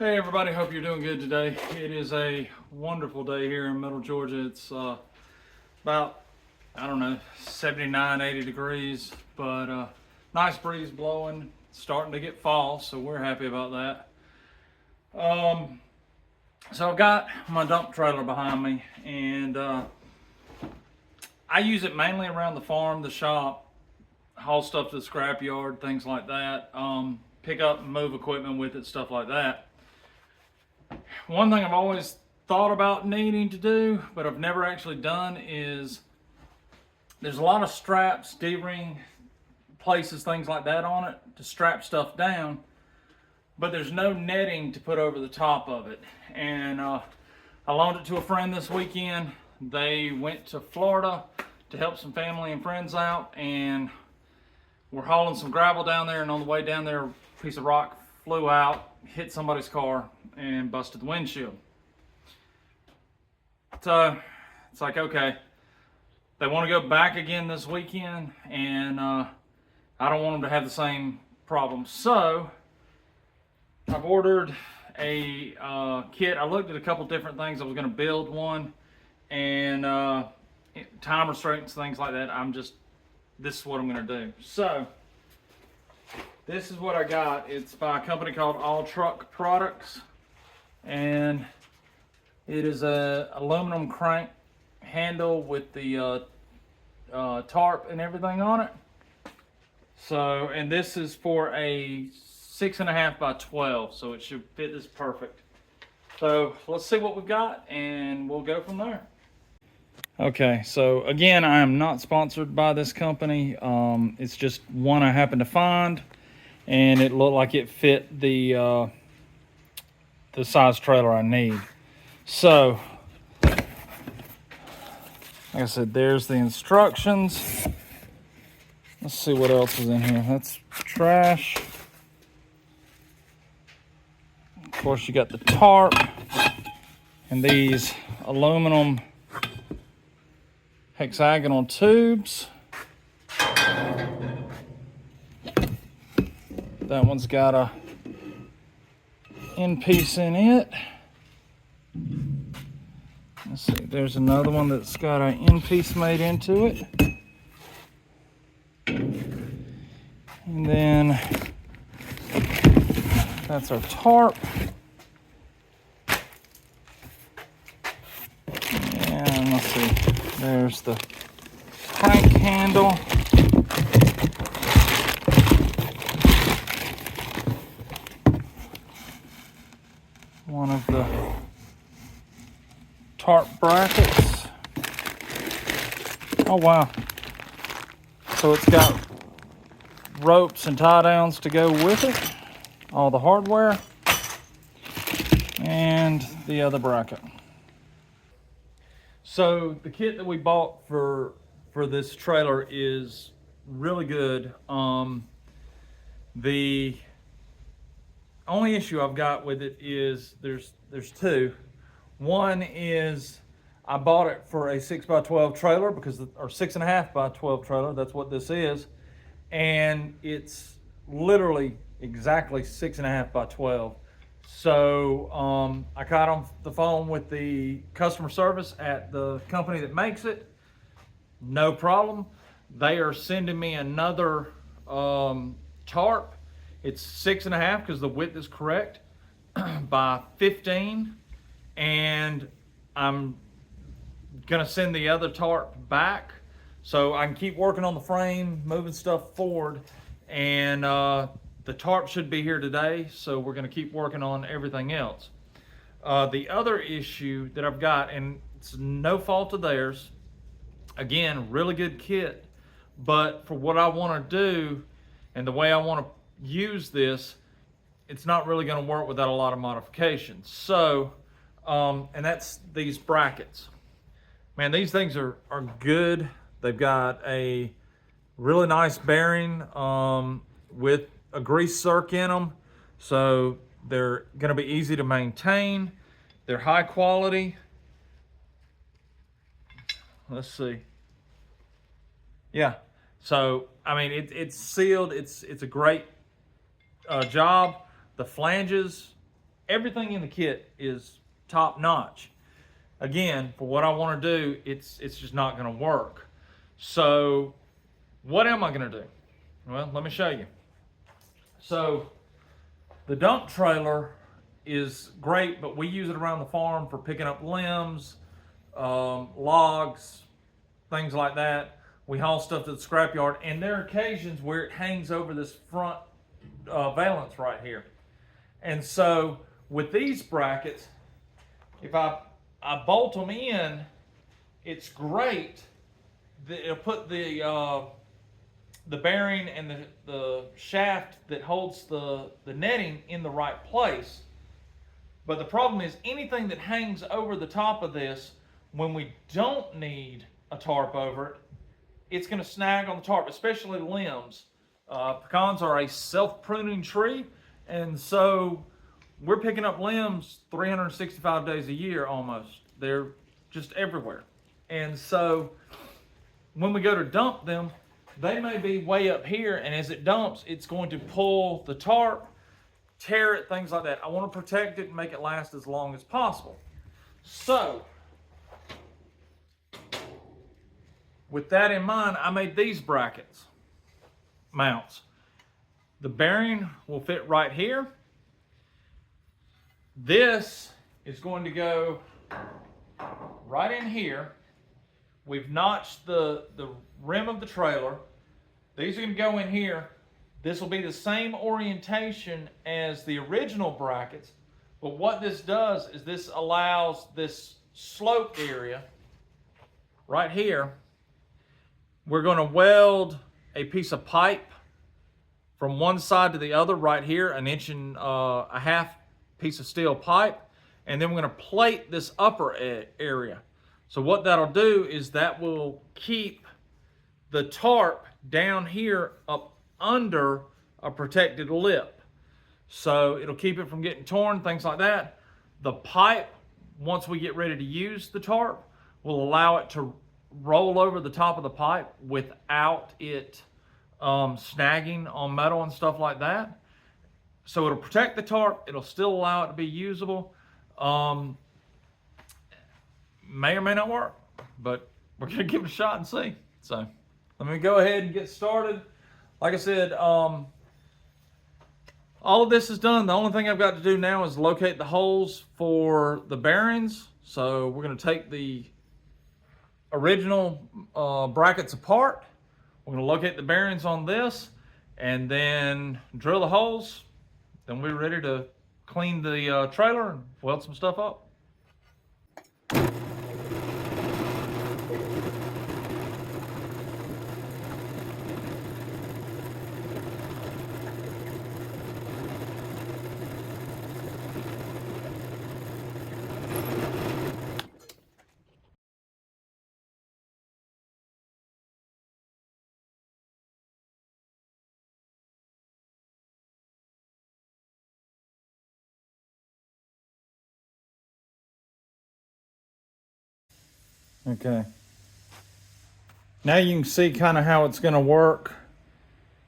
Hey everybody, hope you're doing good today. It is a wonderful day here in Middle Georgia. It's about, I don't know, 79, 80 degrees, but nice breeze blowing. It's starting to get fall, so we're happy about that. So I've got my dump trailer behind me, and I use it mainly around the farm, the shop, haul stuff to the scrap yard, things like that. Pick up and move equipment with it, stuff like that. One thing I've always thought about needing to do, but I've never actually done, is there's a lot of straps, D-ring places, things like that on it to strap stuff down, but there's no netting to put over the top of it. And I loaned it to a friend this weekend. They went to Florida to help some family and friends out, and we're hauling some gravel down there, and on the way down there, a piece of rock flew out, hit somebody's car, and busted the windshield. So it's like, okay, they want to go back again this weekend, and I don't want them to have the same problem. So I've ordered a kit. I looked at a couple different things. I was going to build one, and time restraints, things like that. This is what I'm going to do. So this is what I got. It's by a company called All Truck Products, and it is a aluminum crank handle with the tarp and everything on it. So, and this is for a 6.5 by 12, so it should fit this perfect. So let's see what we've got, and we'll go from there. Okay, so again, I am not sponsored by this company. It's just one I happened to find, and it looked like it fit the size trailer I need. So, like I said, there's the instructions. Let's see what else is in here. That's trash. Of course, you got the tarp and these aluminum hexagonal tubes. That one's got a end piece in it. Let's see, there's another one that's got an end piece made into it. And then that's our tarp. And let's see, there's the crank handle. One of the tarp brackets. Oh wow. So it's got ropes and tie downs to go with it. All the hardware. And the other bracket. So the kit that we bought for this trailer is really good. The only issue I've got with it is there's two. One is I bought it for a 6x12 trailer or 6.5 by 12 trailer. That's what this is, and it's literally exactly 6.5 by 12. So I got on the phone with the customer service at the company that makes it. No problem. They are sending me another tarp. It's 6.5 because the width is correct by 15, and I'm gonna send the other tarp back so I can keep working on the frame, moving stuff forward, and the tarp should be here today, so we're gonna keep working on everything else. The other issue that I've got, and it's no fault of theirs, again, really good kit, but for what I wanna do and the way I wanna use this, it's not really going to work without a lot of modifications. So and that's these brackets. Man, these things are good. They've got a really nice bearing with a grease circ in them, so they're going to be easy to maintain. They're high quality. Let's see. Yeah, so I mean it's sealed. It's a great job. The flanges everything in the kit is top notch. Again, for what I want to do, it's just not going to work. So what am I going to do? Well, let me show you. So the dump trailer is great, but we use it around the farm for picking up limbs, logs, things like that. We haul stuff to the scrapyard, and there are occasions where it hangs over this front valance right here. And so with these brackets, if I bolt them in, it's great. It'll put the bearing and the shaft that holds the netting in the right place. But the problem is anything that hangs over the top of this, when we don't need a tarp over it, it's going to snag on the tarp, especially the limbs. Pecans are a self-pruning tree, and so we're picking up limbs 365 days a year almost. They're just everywhere. And so when we go to dump them, they may be way up here, and as it dumps, it's going to pull the tarp, tear it, things like that. I want to protect it and make it last as long as possible. So with that in mind, I made these brackets, mounts. The bearing will fit right here. This is going to go right in here. We've notched the rim of the trailer. These are going to go in here. This will be the same orientation as the original brackets, but what this does is this allows this slope area right here. We're going to weld a piece of pipe from one side to the other right here, an inch and a half piece of steel pipe, and then we're going to plate this upper area. So what that'll do is that will keep the tarp down here up under a protected lip. So it'll keep it from getting torn, things like that. The pipe, once we get ready to use the tarp, will allow it to roll over the top of the pipe without it snagging on metal and stuff like that. So it'll protect the tarp, it'll still allow it to be usable. May or may not work, but we're gonna give it a shot and see. So let me go ahead and get started. Like I said, all of this is done. The only thing I've got to do now is locate the holes for the bearings. So we're gonna take the original brackets apart. We're gonna locate the bearings on this and then drill the holes. Then we're ready to clean the trailer and weld some stuff up. Okay. Now you can see kind of how it's going to work.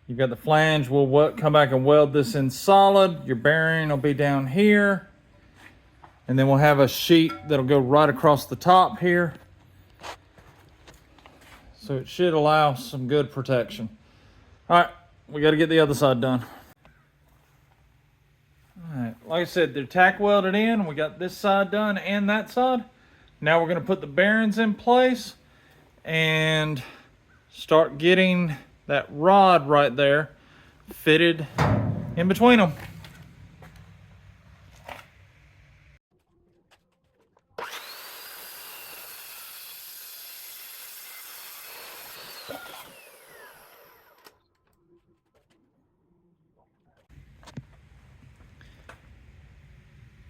You've got the flange. We'll come back and weld this in solid. Your bearing will be down here. And then we'll have a sheet that'll go right across the top here. So it should allow some good protection. All right, we got to get the other side done. All right, like I said, they're tack welded in. We got this side done and that side. Now we're going to put the bearings in place and start getting that rod right there fitted in between them.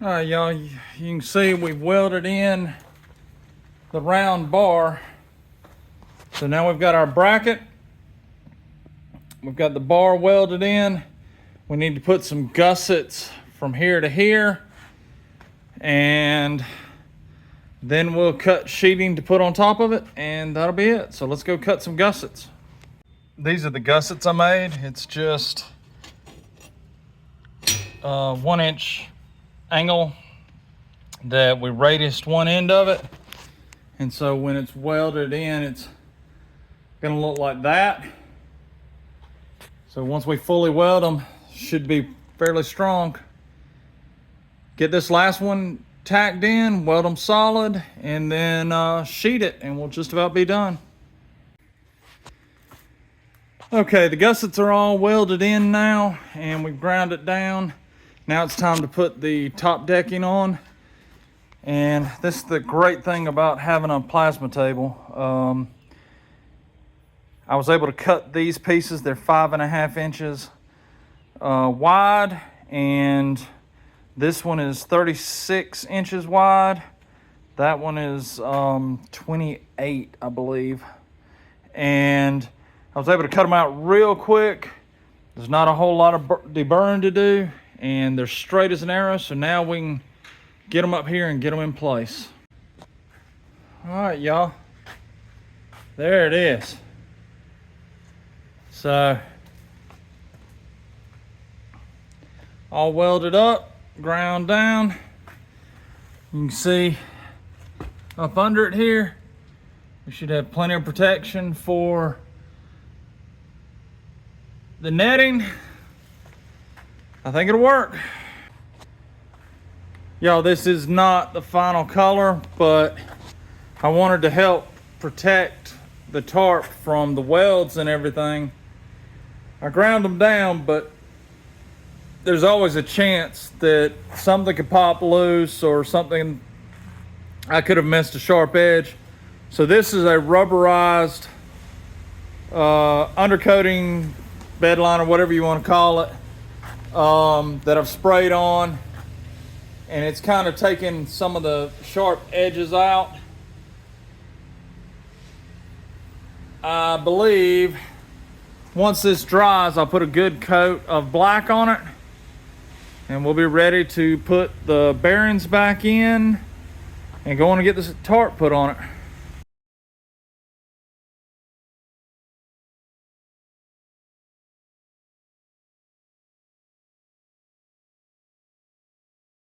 All right, y'all, you can see we've welded in the round bar. So now we've got our bracket. We've got the bar welded in. We need to put some gussets from here to here. And then we'll cut sheeting to put on top of it, and that'll be it. So let's go cut some gussets. These are the gussets I made. It's just 1 inch angle that we radiused one end of it. And so when it's welded in, it's gonna look like that. So once we fully weld them, should be fairly strong. Get this last one tacked in, weld them solid, and then sheet it, and we'll just about be done. Okay, the gussets are all welded in now, and we've ground it down. Now it's time to put the top decking on. And this is the great thing about having a plasma table. I was able to cut these pieces. They're 5.5 inches wide, and this one is 36 inches wide. That one is 28, I believe. And I was able to cut them out real quick. There's not a whole lot of deburring to do, and they're straight as an arrow. So now we can get them up here and get them in place. All right, y'all. There it is. So, all welded up, ground down. You can see up under it here, we should have plenty of protection for the netting. I think it'll work. Y'all, this is not the final color, but I wanted to help protect the tarp from the welds and everything. I ground them down, but there's always a chance that something could pop loose or something. I could have missed a sharp edge. So this is a rubberized undercoating, bedline, or whatever you want to call it, that I've sprayed on. And it's kind of taken some of the sharp edges out. I believe once this dries, I'll put a good coat of black on it, and we'll be ready to put the bearings back in and go on and get this tarp put on it.